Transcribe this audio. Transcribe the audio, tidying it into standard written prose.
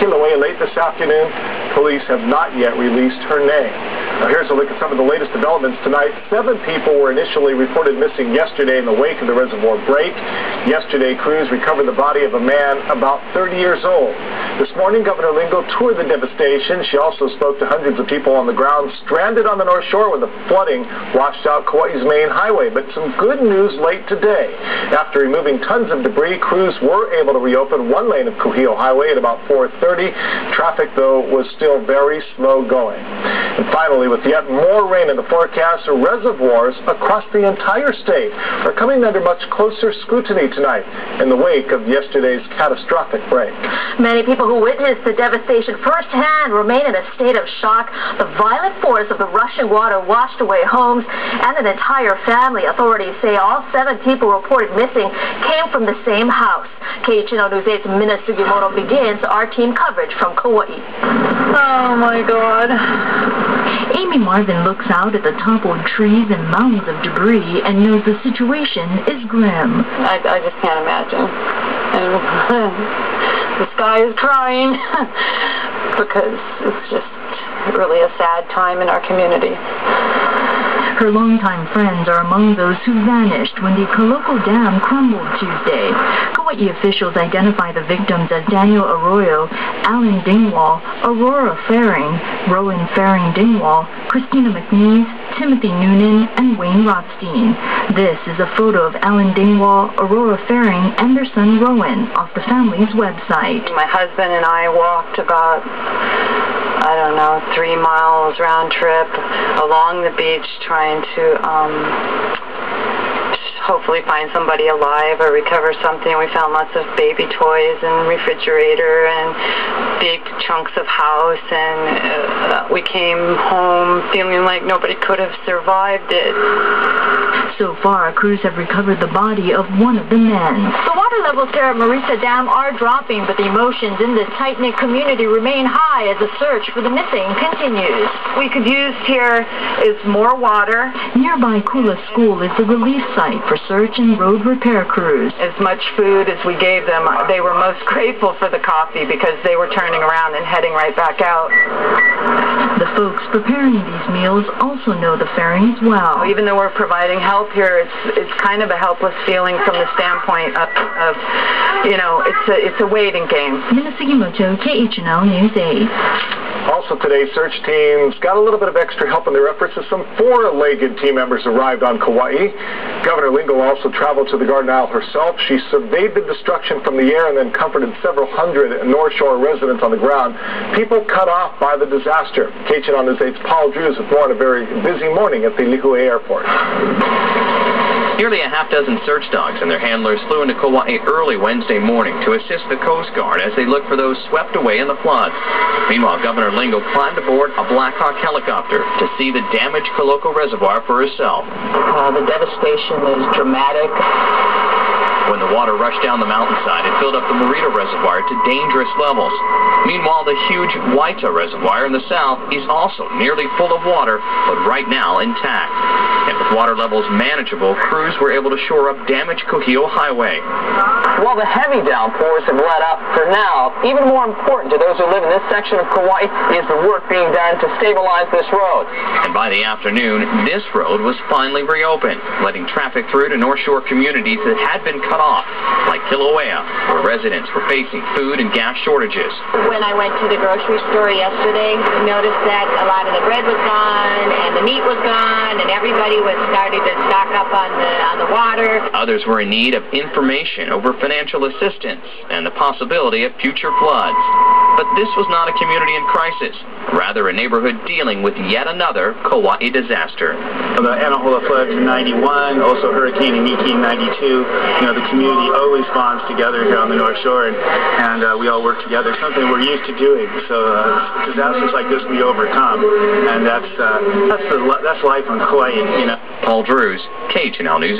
Kilauea late this afternoon. Police have not yet released her name. Now here's a look at some of the latest developments tonight. 7 people were initially reported missing yesterday in the wake of the reservoir break. Yesterday, crews recovered the body of a man about 30 years old. This morning, Governor Lingo toured the devastation. She also spoke to hundreds of people on the ground stranded on the North Shore when the flooding washed out Kauai's main highway. But some good news late today. After removing tons of debris, crews were able to reopen one lane of Kuhio Highway at about 4:30. Traffic, though, was still very slow going. And finally, with yet more rain in the forecast, reservoirs across the entire state are coming under much closer scrutiny tonight in the wake of yesterday's catastrophic break. Many people who witnessed the devastation firsthand remain in a state of shock. The violent force of the rushing water washed away homes and an entire family. Authorities say all 7 people reported missing came from the same house. KHNO News 8's Mina Sugimoto begins our team coverage from Kauai. Oh my God. Amy Marvin looks out at the toppled trees and mounds of debris and knows the situation is grim. I just can't imagine. And the sky is crying because it's just really a sad time in our community. Her longtime friends are among those who vanished when the Kauai Damn crumbled Tuesday. Kauai officials identify the victims as Daniel Arroyo, Alan Dingwall, Aurora Faring, Rowan Faring Dingwall, Christina McNeese, Timothy Noonan, and Wayne Rothstein. This is a photo of Alan Dingwall, Aurora Faring, and their son Rowan off the family's website. My husband and I walked about 3 miles round trip along the beach trying to hopefully find somebody alive or recover something. We found lots of baby toys and refrigerator and big chunks of house, and we came home feeling like nobody could have survived it. So far, crews have recovered the body of one of the men. The water levels here at Marisa Dam are dropping, but the emotions in this tight-knit community remain high as the search for the missing continues. We could use here is more water. Nearby Kula School is the relief site for search and road repair crews. As much food as we gave them, they were most grateful for the coffee because they were turning around and heading right back out. The folks preparing these meals also know the Farings well. Even though we're providing help here, it's kind of a helpless feeling from the standpoint of it's a waiting game. Mina Sugimoto, KHNO News 8. Also today, search teams got a little bit of extra help in their efforts as some 4-legged team members arrived on Kauai. Governor Lingo also traveled to the Garden Isle herself. She surveyed the destruction from the air and then comforted several hundred North Shore residents on the ground, people cut off by the disaster. KHNO News 8's Paul Drews with more on a very busy morning at the Lihue Airport. Nearly a half-dozen search dogs and their handlers flew into Kauai early Wednesday morning to assist the Coast Guard as they look for those swept away in the flood. Meanwhile, Governor Lingo climbed aboard a Black Hawk helicopter to see the damaged Koloko Reservoir for herself. The devastation is dramatic. When the water rushed down the mountainside, it filled up the Morita Reservoir to dangerous levels. Meanwhile, the huge Waita Reservoir in the south is also nearly full of water, but right now intact. And with water levels manageable, crews were able to shore up damaged Kuhio Highway. While the heavy downpours have let up for now, even more important to those who live in this section of Kauai is the work being done to stabilize this road. And by the afternoon, this road was finally reopened, letting traffic through to North Shore communities that had been cut off, like Kilauea, where residents were facing food and gas shortages. When I went to the grocery store yesterday, I noticed that a lot of the bread was gone and the meat was gone and everybody was starting to stock up on the water. Others were in need of information over financial assistance and the possibility of future floods. But this was not a community in crisis, rather a neighborhood dealing with yet another Kauai disaster. The Anahola floods in 91, also Hurricane Iniki in 92. The community always bonds together here on the North Shore, and we all work together, something we're used to doing. So disasters like this we overcome, and that's life on Kauai. Paul Drews, KHNO News 8.